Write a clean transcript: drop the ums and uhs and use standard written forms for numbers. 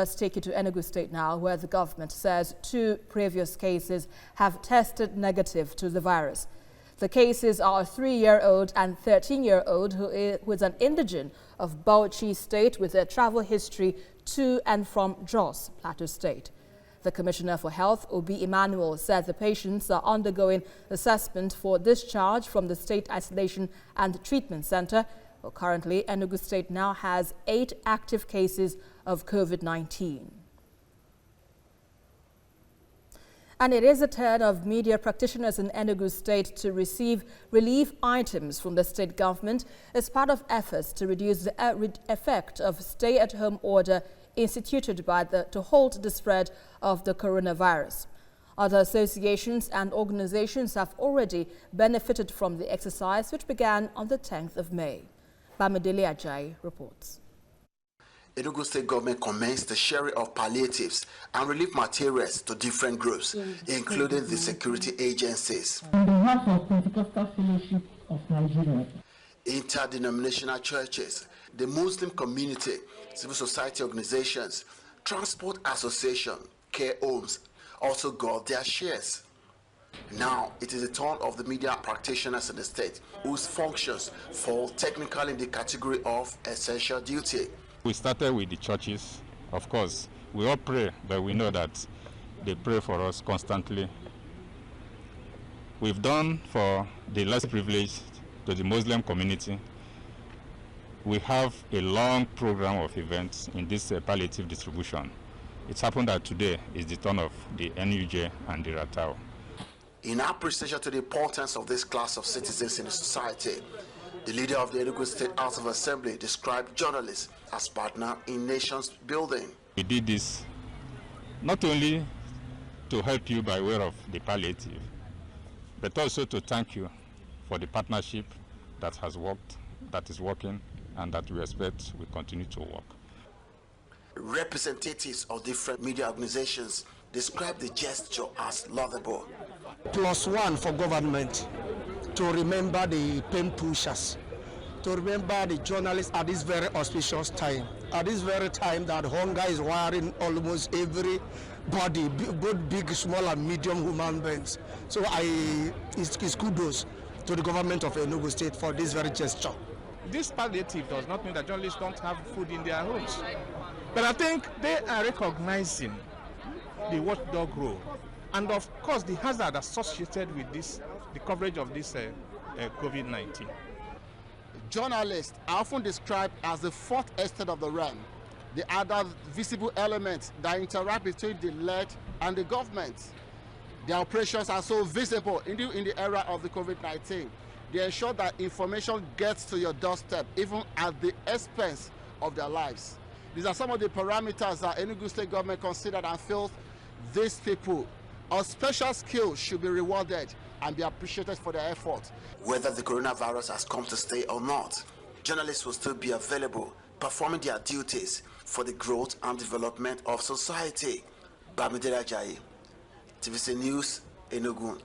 Let's take you to Enugu State now, where the government says 2 previous cases have tested negative to the virus. The cases are a 3-year-old and 13-year-old who is an indigene of Bauchi State with a travel history to and from Jos, Plateau State. The Commissioner for Health, Obi Emmanuel, said the patients are undergoing assessment for discharge from the State Isolation and Treatment Center. Well, currently, Enugu State now has 8 active cases of COVID-19. And it is a turn of media practitioners in Enugu State to receive relief items from the state government as part of efforts to reduce the effect of stay-at-home order instituted by to halt the spread of the coronavirus. Other associations and organizations have already benefited from the exercise, which began on the 10th of May. Bamidele Ajayi reports. Enugu State government commenced the sharing of palliatives and relief materials to different groups, including the security agencies. On behalf of Pentecostal Fellowship of Nigeria, interdenominational churches, the Muslim community, civil society organizations, transport association, care homes also got their shares. Now, it is the turn of the media practitioners in the state, whose functions fall technically in the category of essential duty. We started with the churches. Of course, we all pray, but we know that they pray for us constantly. We've done for the less privileged to the Muslim community. We have a long program of events in this palliative distribution. It's happened that today is the turn of the NUJ and the Ratao. In appreciation to the importance of this class of citizens in the society, the leader of the Enugu State House of Assembly described journalists as partner in nations building. We did this not only to help you by way of the palliative, but also to thank you for the partnership that has worked, that is working, and that we expect will continue to work. Representatives of different media organizations described the gesture as laudable. +1 for government to remember the pain pushers, to remember the journalists at this very auspicious time, at this very time that hunger is wiring almost everybody, both big, small, and medium human beings. So it's kudos to the government of Enugu State for this very gesture. This palliative does not mean that journalists don't have food in their homes, but I think they are recognizing the watchdog role, and of course the hazard associated with this, the coverage of this COVID-19. Journalists are often described as the 4th estate of the realm, the other visible elements that interact between the led and the government. Their operations are so visible in the era of the COVID-19. They ensure that information gets to your doorstep, even at the expense of their lives. These are some of the parameters that Enugu State government considered and feels these people of special skills should be rewarded and be appreciated for their effort. Whether the coronavirus has come to stay or not, journalists will still be available, performing their duties for the growth and development of society. Bamidele Ajayi, TVC News, Enugu.